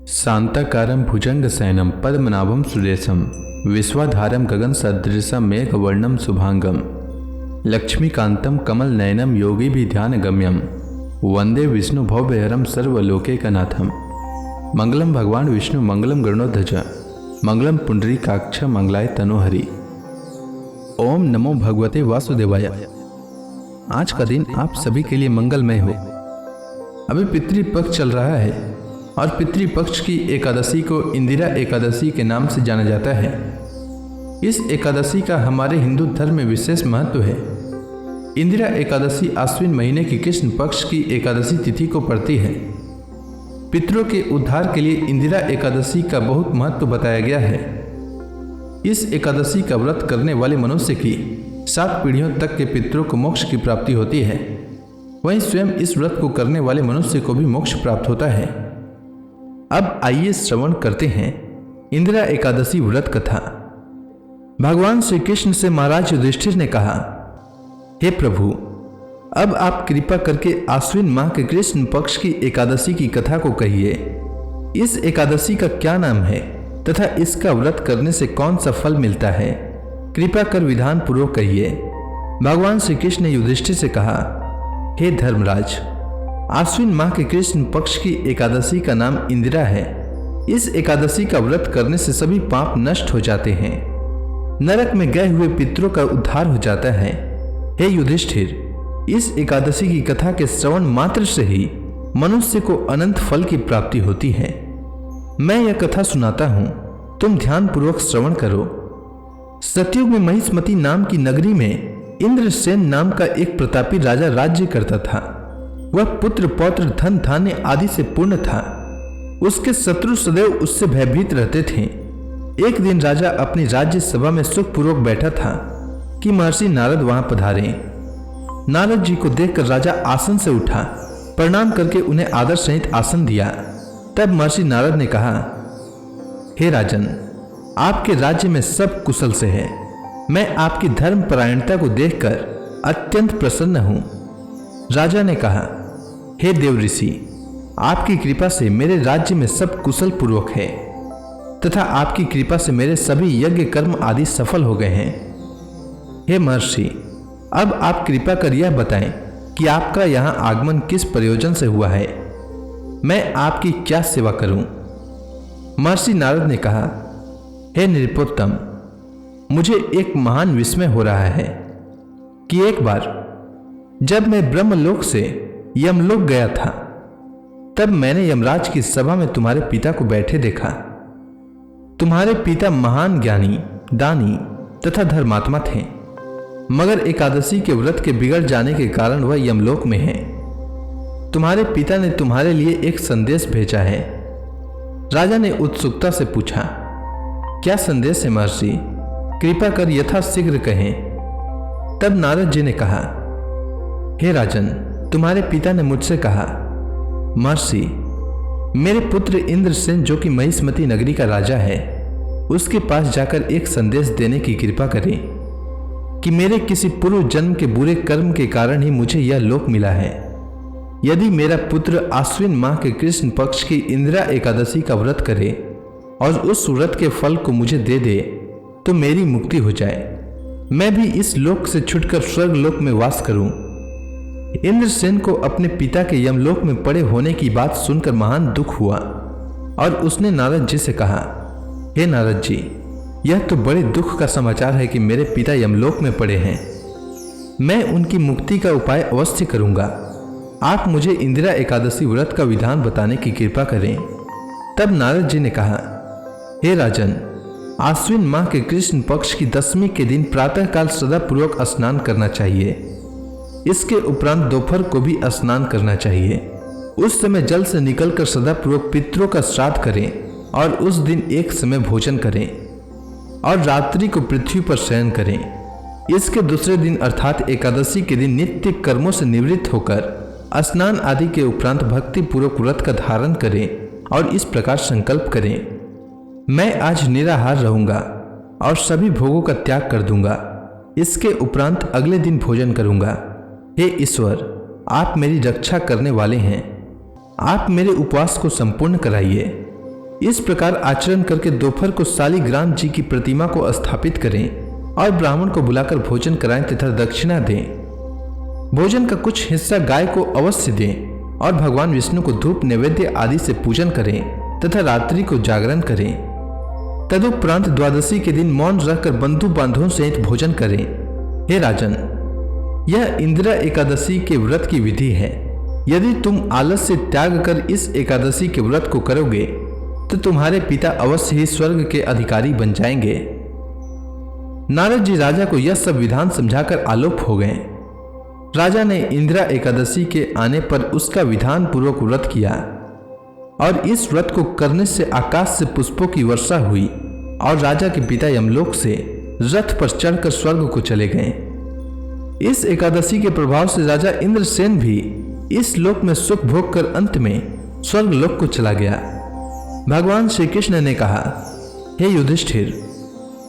शांताकारं भुजंगशयनं पद्मनाभं सुरेशं विश्वाधारं गगनसदृशं मेघवर्णं शुभांगं लक्ष्मीकान्तं कमलनयनं योगिभिध्यानगम्यं वंदे विष्णुभवभयहरं सर्वलोकैकनाथं। मंगलम भगवान विष्णु मंगलम गरुड़ध्वज मंगलम पुंडरीकाक्ष मंगलाय तनोहरि। ओम नमो भगवते वासुदेवाय। आज का दिन आप सभी के लिए मंगलमय हो। अभी पितृपक्ष चल रहा है और पितृपक्ष की एकादशी को इंदिरा एकादशी के नाम से जाना जाता है। इस एकादशी का हमारे हिंदू धर्म में विशेष महत्व है। इंदिरा एकादशी आश्विन महीने की कृष्ण पक्ष की एकादशी तिथि को पड़ती है। पितरों के उद्धार के लिए इंदिरा एकादशी का बहुत महत्व बताया गया है। इस एकादशी का व्रत करने वाले मनुष्य की 7 पीढ़ियों तक के पितरों को मोक्ष की प्राप्ति होती है। वहीं स्वयं इस व्रत को करने वाले मनुष्य को भी मोक्ष प्राप्त होता है। अब आइए श्रवण करते हैं इंदिरा एकादशी व्रत कथा। भगवान श्री कृष्ण से महाराज युधिष्ठिर ने कहा, हे प्रभु, अब आप कृपा करके आश्विन माह के कृष्ण पक्ष की एकादशी की कथा को कहिए। इस एकादशी का क्या नाम है तथा इसका व्रत करने से कौन सा फल मिलता है, कृपा कर विधान पूर्वक कहिए। भगवान श्री कृष्ण ने युधिष्ठिर से कहा, हे धर्मराज, आश्विन माह के कृष्ण पक्ष की एकादशी का नाम इंदिरा है। इस एकादशी का व्रत करने से सभी पाप नष्ट हो जाते हैं, नरक में गए हुए पितरों का उद्धार हो जाता है। हे युधिष्ठिर, इस एकादशी की कथा के श्रवण मात्र से ही मनुष्य को अनंत फल की प्राप्ति होती है। मैं यह कथा सुनाता हूं, तुम ध्यान पूर्वक श्रवण करो। सतयुग में महिष्मती नाम की नगरी में इंद्रसेन नाम का एक प्रतापी राजा राज्य करता था। वह पुत्र पौत्र धन धान्य आदि से पूर्ण था। उसके शत्रु सदैव उससे भयभीत रहते थे। एक दिन राजा अपनी राज्य सभा में सुखपूर्वक बैठा था कि महर्षि नारद वहां पधारे। नारद जी को देखकर राजा आसन से उठा, प्रणाम करके उन्हें आदर सहित आसन दिया। तब महर्षि नारद ने कहा, हे राजन, आपके राज्य में सब कुशल से है। मैं आपकी धर्मपरायणता को देखकर अत्यंत प्रसन्न हूं। राजा ने कहा, हे देव ऋषि, आपकी कृपा से मेरे राज्य में सब कुशल पूर्वक है तथा आपकी कृपा से मेरे सभी यज्ञ कर्म आदि सफल हो गए हैं। हे महर्षि, अब आप कृपा कर यह बताएं कि आपका यहाँ आगमन किस प्रयोजन से हुआ है, मैं आपकी क्या सेवा करूं? महर्षि नारद ने कहा, हे नृपोत्तम, मुझे एक महान विस्मय हो रहा है कि एक बार जब मैं ब्रह्मलोक से यमलोक गया था, तब मैंने यमराज की सभा में तुम्हारे पिता को बैठे देखा। तुम्हारे पिता महान ज्ञानी, दानी तथा धर्मात्मा थे, मगर एकादशी के व्रत के बिगड़ जाने के कारण वह यमलोक में है। तुम्हारे पिता ने तुम्हारे लिए एक संदेश भेजा है। राजा ने उत्सुकता से पूछा, क्या संदेश है महर्षि? कृपा कर यथाशीघ्र कहें। तब नारद जी ने कहा, हे राजन, तुम्हारे पिता ने मुझसे कहा, महर्षि, मेरे पुत्र इंद्रसेन जो कि महिष्मती नगरी का राजा है, उसके पास जाकर एक संदेश देने की कृपा करें कि मेरे किसी पूर्व जन्म के बुरे कर्म के कारण ही मुझे यह लोक मिला है। यदि मेरा पुत्र आश्विन माह के कृष्ण पक्ष की इंदिरा एकादशी का व्रत करे और उस व्रत के फल को मुझे दे दे तो मेरी मुक्ति हो जाए, मैं भी इस लोक से छुटकर स्वर्ग लोक में वास करूं। इंद्रसेन को अपने पिता के यमलोक में पड़े होने की बात सुनकर महान दुख हुआ और उसने नारद जी से कहा, हे नारद जी, यह तो बड़े दुख का समाचार है कि मेरे पिता यमलोक में पड़े हैं। मैं उनकी मुक्ति का उपाय अवश्य करूंगा। आप मुझे इंदिरा एकादशी व्रत का विधान बताने की कृपा करें। तब नारद जी ने कहा, हे राजन, आश्विन माह के कृष्ण पक्ष की 10वीं के दिन प्रातःकाल श्रद्धापूर्वक स्नान करना चाहिए। इसके उपरांत दोपहर को भी स्नान करना चाहिए। उस समय जल से निकलकर श्रद्धापूर्वक पितरों का श्राद्ध करें और उस दिन एक समय भोजन करें और रात्रि को पृथ्वी पर शयन करें। इसके दूसरे दिन अर्थात एकादशी के दिन नित्य कर्मों से निवृत्त होकर स्नान आदि के उपरांत भक्ति पूर्वक व्रत का धारण करें और इस प्रकार संकल्प करें, मैं आज निराहार रहूंगा और सभी भोगों का त्याग कर दूंगा। इसके उपरांत अगले दिन भोजन करूंगा। हे ईश्वर, आप मेरी रक्षा करने वाले हैं। आप मेरे उपवास को संपूर्ण कराइए। इस प्रकार आचरण करके दोपहर को शालिग्राम जी की प्रतिमा को स्थापित करें और ब्राह्मण को बुलाकर भोजन कराएं तथा दक्षिणा दें। भोजन का कुछ हिस्सा गाय को अवश्य दें और भगवान विष्णु को धूप नैवेद्य आदि से पूजन करें तथा रात्रि को जागरण करें। तदुपरांत द्वादशी के दिन मौन रहकर बंधु बांधवों सहित भोजन करें। हे राजन, यह इंदिरा एकादशी के व्रत की विधि है। यदि तुम आलस से त्याग कर इस एकादशी के व्रत को करोगे तो तुम्हारे पिता अवश्य ही स्वर्ग के अधिकारी बन जाएंगे। नारद जी राजा को यह सब विधान समझाकर आलोप हो गए। राजा ने इंदिरा एकादशी के आने पर उसका विधान पूर्वक व्रत किया और इस व्रत को करने से आकाश से पुष्पों की वर्षा हुई और राजा के पिता यमलोक से रथ पर चढ़कर स्वर्ग को चले गए। इस एकादशी के प्रभाव से राजा इंद्रसेन भी इस लोक में सुख भोग कर अंत में स्वर्ग लोक को चला गया। भगवान श्री कृष्ण ने कहा, हे युधिष्ठिर,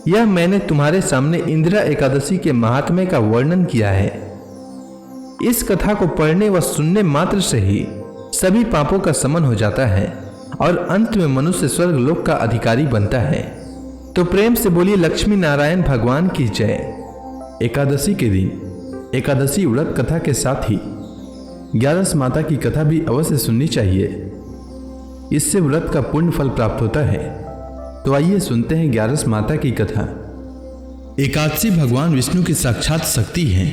यह मैंने तुम्हारे सामने इंदिरा एकादशी के महात्म्य का वर्णन किया है। इस कथा को पढ़ने व सुनने मात्र से ही सभी पापों का शमन हो जाता है और अंत में मनुष्य स्वर्ग लोक का अधिकारी बनता है। तो प्रेम से बोलिए लक्ष्मी नारायण भगवान की जय। एकादशी के दिन एकादशी व्रत कथा के साथ ही 11 माता की कथा भी अवश्य सुननी चाहिए। इससे व्रत का पुण्य फल प्राप्त होता है। तो आइए सुनते हैं 11 माता की कथा। एकादशी भगवान विष्णु की साक्षात शक्ति है।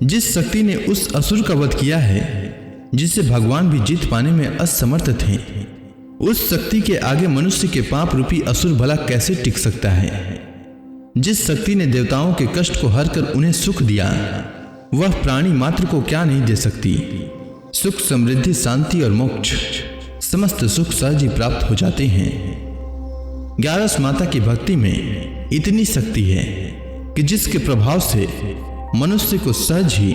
जिस शक्ति ने उस असुर का वध किया है जिसे भगवान भी जीत पाने में असमर्थ थे, उस शक्ति के आगे मनुष्य के पाप रूपी असुर भला कैसे टिक सकता है। जिस शक्ति ने देवताओं के कष्ट को हर कर उन्हें सुख दिया, वह प्राणी मात्र को क्या नहीं दे सकती। सुख, समृद्धि, शांति और मोक्ष, समस्त सुख सहज ही प्राप्त हो जाते हैं। 11 माता की भक्ति में इतनी शक्ति है कि जिसके प्रभाव से मनुष्य को सहज ही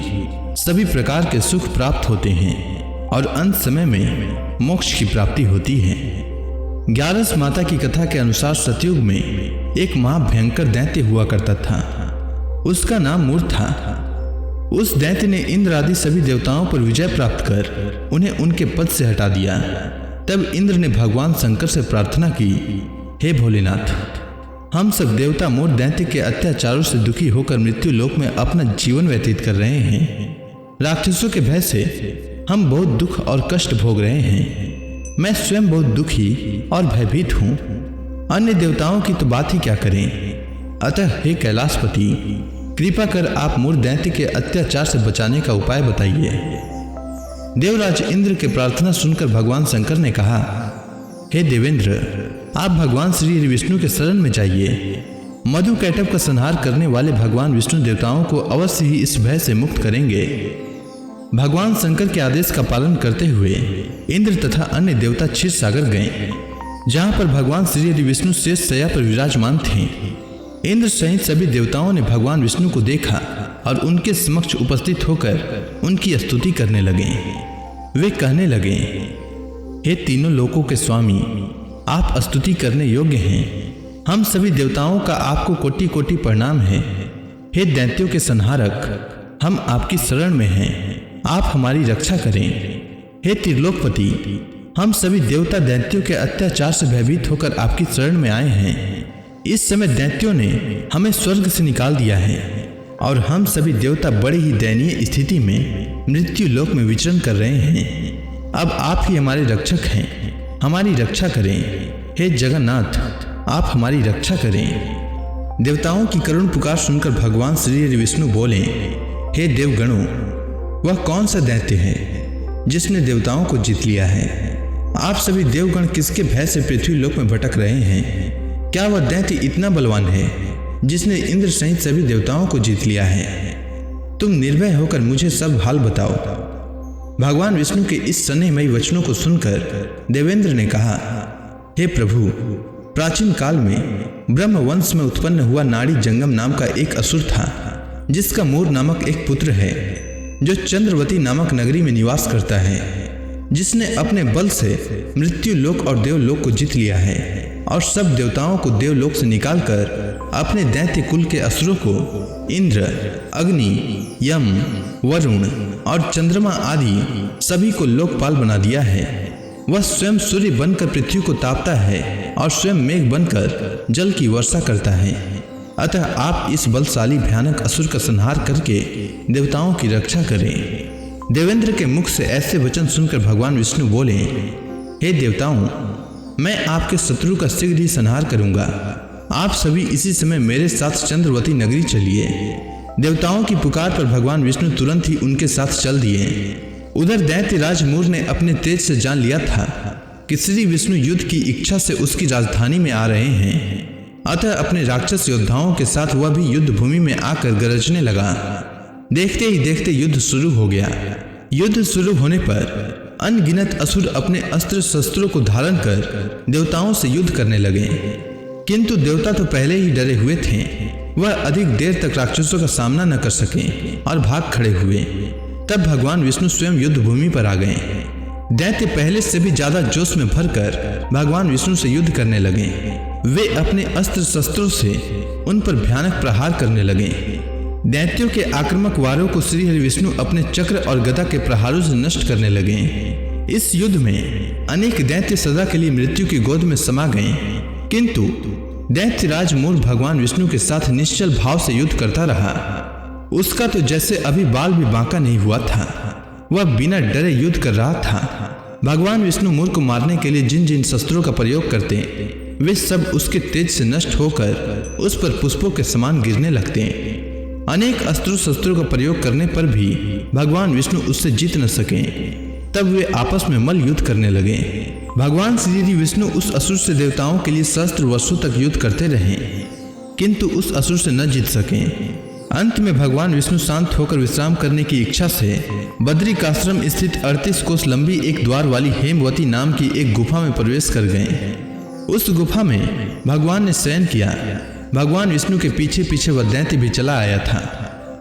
सभी प्रकार के सुख प्राप्त होते हैं और अंत समय में मोक्ष की प्राप्ति होती है। 11 माता की कथा के अनुसार सतयुग में एक महाभयंकर दैत्य हुआ करता था। उसका नाम मूर था। उस दैत्य ने इंद्र आदि सभी देवताओं पर विजय प्राप्त कर उन्हें उनके पद से हटा दिया। तब इंद्र ने भगवान शंकर से प्रार्थना की, हे भोलेनाथ, हम सब देवता मूर दैत्य के अत्याचारों से दुखी होकर मृत्यु लोक में अपना जीवन व्यतीत कर रहे हैं। राक्षसों के भय से हम बहुत दुख और कष्ट भोग रहे हैं। मैं स्वयं बहुत दुखी और भयभीत हूँ। अन्य देवताओं की तो बात ही क्या करें। अतः हे कैलाशपति, कृपा कर आप मूर दैत्य के अत्याचार से बचाने का उपाय बताइए। देवराज इंद्र के प्रार्थना सुनकर भगवान शंकर ने कहा, हे देवेंद्र, आप भगवान श्री विष्णु के शरण में जाइए। मधु कैटव का संहार करने वाले भगवान विष्णु देवताओं को अवश्य ही इस भय से मुक्त करेंगे। भगवान शंकर के आदेश का पालन करते हुए इंद्र तथा अन्य देवता क्षीर सागर गए, जहां पर भगवान श्री विष्णु शेष शैया पर विराजमान थे। इंद्र सहित सभी देवताओं ने भगवान विष्णु को देखा और उनके समक्ष उपस्थित होकर उनकी स्तुति करने लगे। वे कहने लगे, हे तीनों लोकों के स्वामी, आप स्तुति करने योग्य हैं। हम सभी देवताओं का आपको कोटि कोटि प्रणाम है। हे दैत्यों के संहारक, हम आपकी शरण में हैं। आप हमारी रक्षा करें। हे त्रिलोकपति, हम सभी देवता दैत्यों के अत्याचार से भयभीत होकर आपकी शरण में आए हैं। इस समय दैत्यों ने हमें स्वर्ग से निकाल दिया है और हम सभी देवता बड़ी ही दयनीय स्थिति में मृत्यु लोक में विचरण कर रहे हैं। अब आप ही हमारे रक्षक हैं, हमारी रक्षा करें। हे जगन्नाथ, आप हमारी रक्षा करें। देवताओं की करुण पुकार सुनकर भगवान श्री विष्णु बोले, हे देवगणों, वह कौन सा दैत्य है जिसने देवताओं को जीत लिया है। आप सभी देवगण किसके भय से पृथ्वी लोक में भटक रहे हैं। क्या वह दैत्य इतना बलवान है जिसने इंद्र सहित सभी देवताओं को जीत लिया है। तुम निर्भय होकर मुझे सब हाल बताओ। भगवान विष्णु के इस स्नेहमयी वचनों को सुनकर देवेंद्र ने कहा, हे प्रभु, प्राचीन काल में ब्रह्म वंश में उत्पन्न हुआ नाड़ी जंगम नाम का एक असुर था, जिसका मूर नामक एक पुत्र है, जो चंद्रवती नामक नगरी में निवास करता है, जिसने अपने बल से मृत्यु लोक और देवलोक को जीत लिया है और सब देवताओं को देवलोक से निकालकर अपने दैत्य कुल के असुरों को इंद्र, अग्नि, यम, वरुण और चंद्रमा आदि सभी को लोकपाल बना दिया है। वह स्वयं सूर्य बनकर पृथ्वी को तापता है और स्वयं मेघ बनकर जल की वर्षा करता है। अतः आप इस बलशाली भयानक असुर का संहार करके देवताओं की रक्षा करें। देवेंद्र के मुख से ऐसे वचन सुनकर भगवान विष्णु बोले, हे देवताओं, मैं आपके शत्रु का शीघ्र ही संहार करूंगा। आप सभी इसी समय मेरे साथ चंद्रवती नगरी चलिए। देवताओं की पुकार पर भगवान विष्णु तुरंत ही उनके साथ चल दिए। उधर दैत्यराज मूर ने अपने तेज से जान लिया था कि श्री विष्णु युद्ध की इच्छा से उसकी राजधानी में आ रहे हैं। अतः अपने राक्षस योद्धाओं के साथ वह भी युद्ध भूमि में आकर गरजने लगा। देखते ही देखते युद्ध शुरू हो गया। युद्ध शुरू होने पर अनगिनत असुर अपने अस्त्र शस्त्रों को धारण कर देवताओं से युद्ध करने लगे, किंतु देवता तो पहले ही डरे हुए थे। वह अधिक देर तक राक्षसों का सामना न कर सके और भाग खड़े हुए। तब भगवान विष्णु स्वयं युद्ध भूमि पर आ गए। दैत्य पहले से भी ज्यादा जोश में भरकर भगवान विष्णु से युद्ध करने लगे। वे अपने अस्त्र शस्त्रों से उन पर भयानक प्रहार करने लगे। दैत्यों के आक्रामक वारों को श्री हरि विष्णु अपने चक्र और गदा के प्रहारों से नष्ट करने लगे। इस युद्ध में अनेक दैत्य सदा के लिए मृत्यु की गोद में समा गए, किंतु दैत्यराज मूर भगवान विष्णु के साथ निश्चल भाव से युद्ध करता रहा। उसका तो जैसे अभी बाल भी बांका नहीं हुआ था। वह बिना डरे युद्ध कर रहा था। भगवान विष्णु मूर को मारने के लिए जिन जिन शस्त्रों का प्रयोग करते वे सब उसके तेज से नष्ट होकर उस पर पुष्पों के समान गिरने लगते। अनेक अस्त्रों शस्त्रों का प्रयोग करने पर भी भगवान विष्णु उससे जीत न सके। तब वे आपस में मल्ल युद्ध करने लगे। भगवान श्री विष्णु उस असुर से देवताओं के लिए सहस्त्र वर्षों तक युद्ध करते रहे, किंतु उस असुर से न जीत सके। अंत में भगवान विष्णु शांत होकर विश्राम करने की इच्छा से बद्रिकाश्रम स्थित 38 कोस लंबी एक द्वार वाली हेमवती नाम की एक गुफा में प्रवेश कर गए। उस गुफा में भगवान ने शयन किया। भगवान विष्णु के पीछे पीछे वह दैत्य भी चला आया था।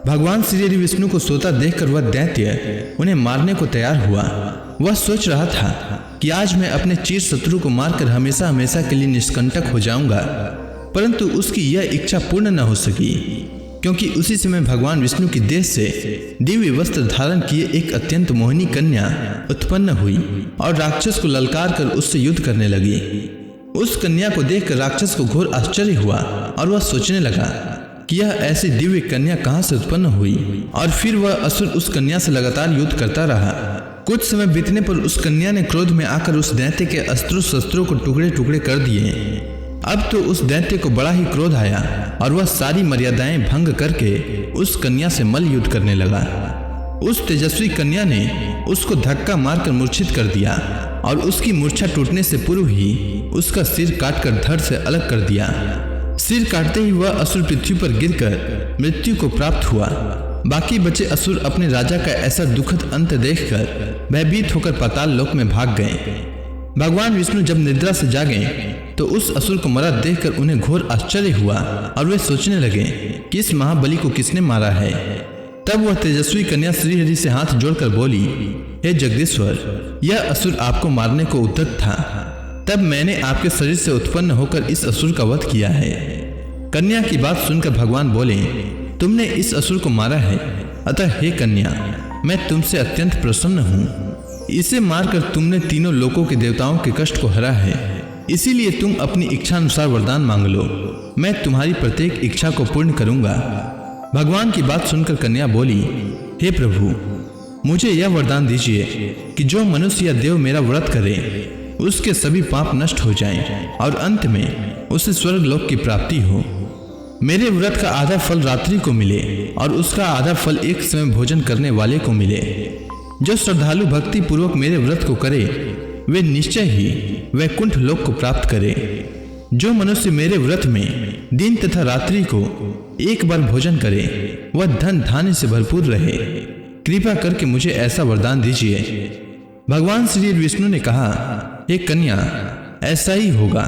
भगवान श्री विष्णु को सोता देखकर वह दैत्य उन्हें मारने को तैयार हुआ। वह सोच रहा था कि आज मैं अपने चिर शत्रु को मारकर हमेशा हमेशा के लिए निष्कंटक हो जाऊंगा, परंतु उसकी यह इच्छा पूर्ण न हो सकी, क्योंकि उसी समय भगवान विष्णु की देह से दिव्य वस्त्र धारण किए एक अत्यंत मोहिनी कन्या उत्पन्न हुई और राक्षस को ललकार कर उससे युद्ध करने लगी। उस कन्या को देखकर राक्षस को घोर आश्चर्य हुआ और वह सोचने लगा कि यह ऐसी दिव्य कन्या कहां से उत्पन्न हुई, और फिर वह असुर उस कन्या से लगातार युद्ध करता रहा। कुछ समय बीतने पर उस कन्या ने क्रोध में आकर उस दैत्य के अस्त्रों शस्त्रों को टुकड़े टुकड़े कर दिए। अब तो उस दैत्य को बड़ा ही क्रोध आया और वह सारी मर्यादाएं भंग करके उस कन्या से मल्ल युद्ध करने लगा। उस तेजस्वी कन्या ने उसको धक्का मारकर मूर्छित कर दिया और उसकी मूर्छा टूटने से पूर्व ही उसका सिर काटकर धड़ से अलग कर दिया। सिर काटते ही वह असुर पृथ्वी पर गिरकर मृत्यु को प्राप्त हुआ। बाकी बचे असुर अपने राजा का ऐसा दुखद अंत देखकर भयभीत होकर पाताल लोक में भाग गए। भगवान विष्णु जब निद्रा से जागे तो उस असुर को मरा देखकर उन्हें घोर आश्चर्य हुआ और वे सोचने लगे कि इस महाबली को किसने मारा है। तब वह तेजस्वी कन्या श्री हरि से हाथ जोड़कर बोली, हे जगदीश्वर, यह असुर आपको मारने को उद्यत था, तब मैंने आपके शरीर से उत्पन्न होकर इस असुर का वध किया है। कन्या की बात सुनकर भगवान बोले, तुमने इस असुर को मारा है, अतः हे कन्या, मैं तुमसे अत्यंत प्रसन्न हूँ। इसे मारकर तुमने तीनों लोकों के देवताओं के कष्ट को हरा है, इसीलिए तुम अपनी इच्छा अनुसार वरदान मांग लो, मैं तुम्हारी प्रत्येक इच्छा को पूर्ण करूंगा। भगवान की बात सुनकर कन्या बोली, हे प्रभु, मुझे यह वरदान दीजिए कि जो मनुष्य या देव मेरा व्रत करे उसके सभी पाप नष्ट हो जाएं और अंत में उसे स्वर्ग लोक की प्राप्ति हो। मेरे व्रत का आधा फल रात्रि को मिले और उसका आधा फल एक समय भोजन करने वाले को मिले। जो श्रद्धालु भक्ति पूर्वक मेरे व्रत को करे वे निश्चय ही वैकुंठ लोक को प्राप्त करे। जो मनुष्य मेरे व्रत में दिन तथा रात्रि को एक बार भोजन करे वह धन धान्य से भरपूर रहे। कृपा करके मुझे ऐसा वरदान दीजिए। भगवान श्री विष्णु ने कहा, हे कन्या, ऐसा ही होगा।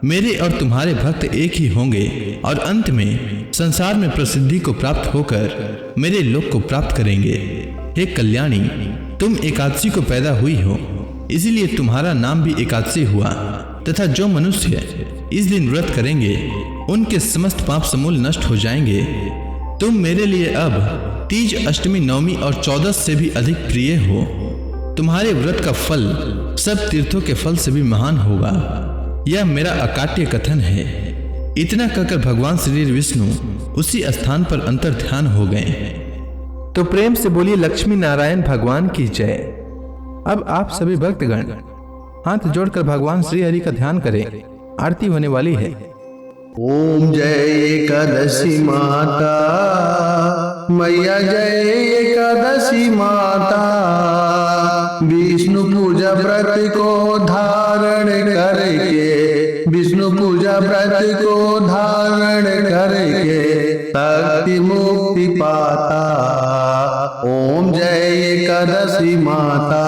मेरे और तुम्हारे भक्त एक ही होंगे और अंत में संसार में प्रसिद्धि को प्राप्त होकर मेरे लोक को प्राप्त करेंगे। हे कल्याणी, तुम एकादशी को पैदा हुई हो, इसीलिए तुम्हारा नाम भी एकादशी हुआ, तथा जो मनुष्य इस दिन व्रत करेंगे उनके समस्त पाप समूल नष्ट हो जाएंगे। तुम मेरे लिए अब तीज, अष्टमी, नवमी और 14 से भी अधिक प्रिय हो। तुम्हारे व्रत का फल सब तीर्थों के फल से भी महान होगा। यह मेरा अकाट्य कथन है। इतना कहकर भगवान श्री विष्णु उसी स्थान पर अंतर ध्यान हो गए। तो प्रेम से बोलिए लक्ष्मी नारायण भगवान की जय। अब आप सभी भक्तगण हाथ जोड़कर भगवान श्री हरि का ध्यान करें। आरती होने वाली है। ओम जय एकादशी माता मैया, जय एकादशी माता। विष्णु पूजा व्रत को धारण करके, विष्णु पूजा व्रत को धारण करके शक्ति मुक्ति पाता। ओम जय एकादशी माता।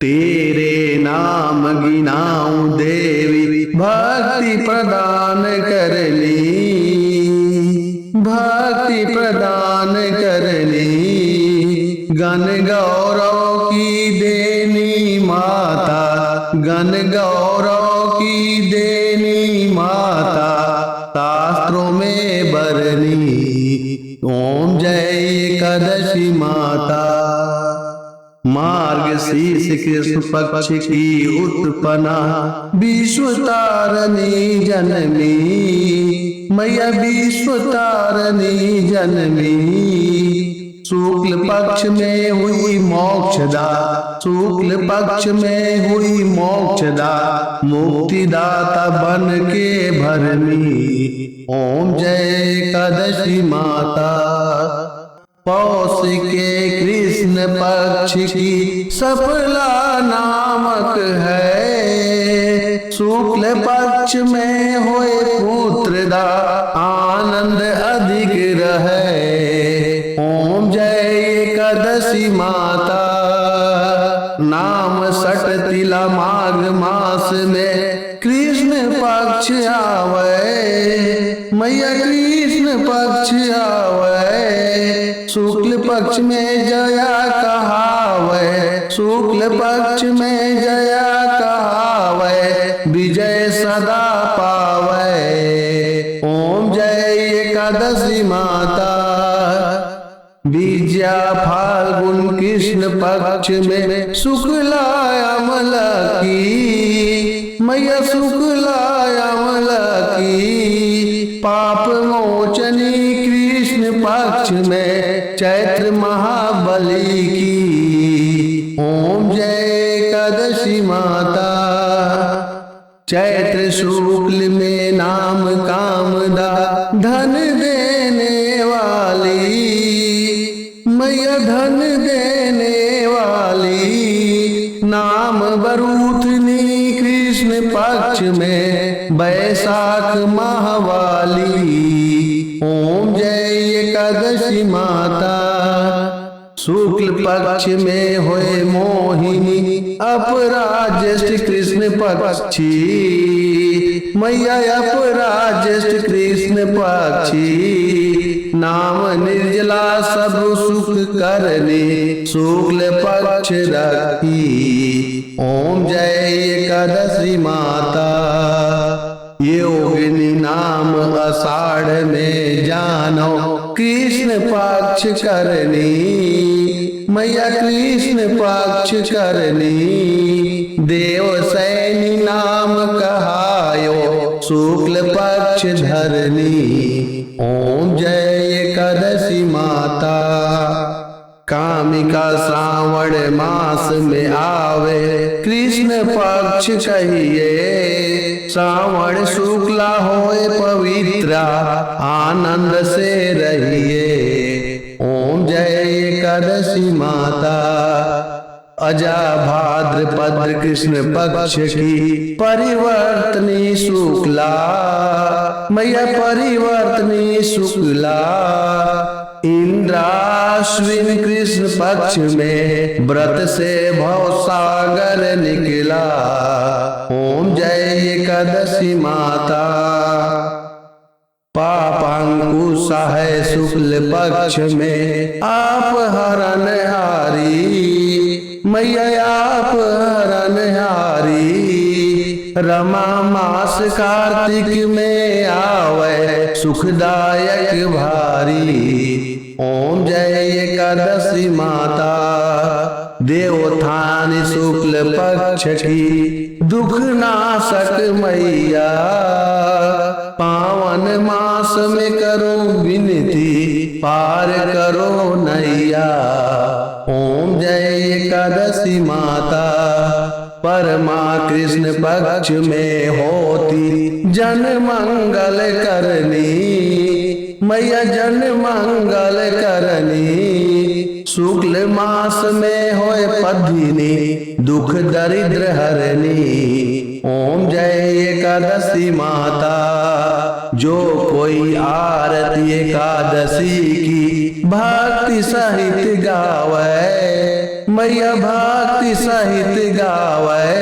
तेरे नाम गिनाऊं देवी, भक्ति प्रदान करनी, भक्ति प्रदान करनी। गण गौरव की देनी माता, गण गौरव की देनी माता। शास्त्रों में बरनी। ओम जय एकादशी माता। मार्गशीर्ष कृष्ण पक्ष की उत्पन्ना, विश्व तारणी जननी मैया, विश्व तारणी जननी। शुक्ल पक्ष में हुई मोक्षदा, शुक्ल पक्ष में हुई मोक्षदा। मुक्तिदाता बन के भरनी। ओम जय एकादशी माता। पौष के कृष्ण पक्ष की सफला नामक है। शुक्ल पक्ष में होए पुत्रदा, आनंद अधिक रहे। ओम जय एकादशी माता। नाम सट तिला माघ मास में कृष्ण पक्ष आवे मैया, कृष्ण पक्ष आवे। शुक्ल पक्ष में जया कहावे, शुक्ल पक्ष में जया कहावे। विजय सदा पावे। ओम जय एकादशी माता। विजया फाल्गुन कृष्ण पक्ष में शुक्ला अमला की मैया, शुक्ला अमला की। पाप मोचनी कृष्ण पक्ष में चैत्र महाबली की। ओम जय एकादशी माता। चैत्र शुक्ल में नाम कामदा, धन देने वाली मैया, धन देने वाली। नाम बरूथनी कृष्ण पक्ष में बैसाख माहवाली। ओम जय एकादशी माता। शुक्ल पक्ष में होए मोहिनी, अपराज्येष्ठ कृष्ण पक्षी मैया, अपराज्येष्ठ कृष्ण पक्षी। नाम निर्जला सब सुख करने, शुक्ल पक्ष रखी। ओम जय एकादशी माता। योगिनी नाम आषाढ़ में जानो, कृष्ण पक्ष करनी मैया, कृष्ण पक्ष करनी। देव सैनी नाम कहायो, शुक्ल पक्ष धरनी। ओम जय एकादशी माता। कामिका श्रावण मास में आवे, कृष्ण पक्ष कहिए। श्रावण शुक्ला होए पवित्रा, आनंद से रहिए। ओम जय एकादशी माता। अजा भाद्रपद कृष्ण पक्ष की परिवर्तनी शुक्ला मैया, परिवर्तनी शुक्ला। इंद्राश्विन कृष्ण पक्ष में व्रत से भवसागर निकला। ओम जय एकादशी माता। पापांकुश है शुक्ल पक्ष में, आप हरणहारी मैया, आप हरणहारी। रमा मास कार्तिक में आवे, सुखदायक भारी। ओम जय एकादशी माता। देवोत्थान शुक्ल पक्ष की दुख नाशक मैया, पावन मास में करो विनती पार करो नैया। ओम जय एकादशी माता, परमा कृष्ण पक्ष में होती जन मंगल करनी, मैया जन मंगल करनी। शुक्ल मास में होए पद्मिनी, दुख दरिद्र हरनी। ओम जय एकादशी माता, जो कोई आरती एकादशी की भक्ति सहित गावे, मैया भक्ति सहित गावे।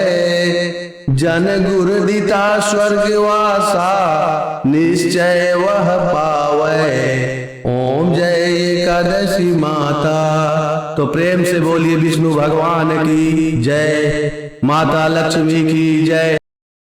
जन गुरु दिता स्वर्गवासा, निश्चय वह पावे। ओम जय एकादशी माता। तो प्रेम से बोलिए विष्णु भगवान की जय, माता लक्ष्मी की जय।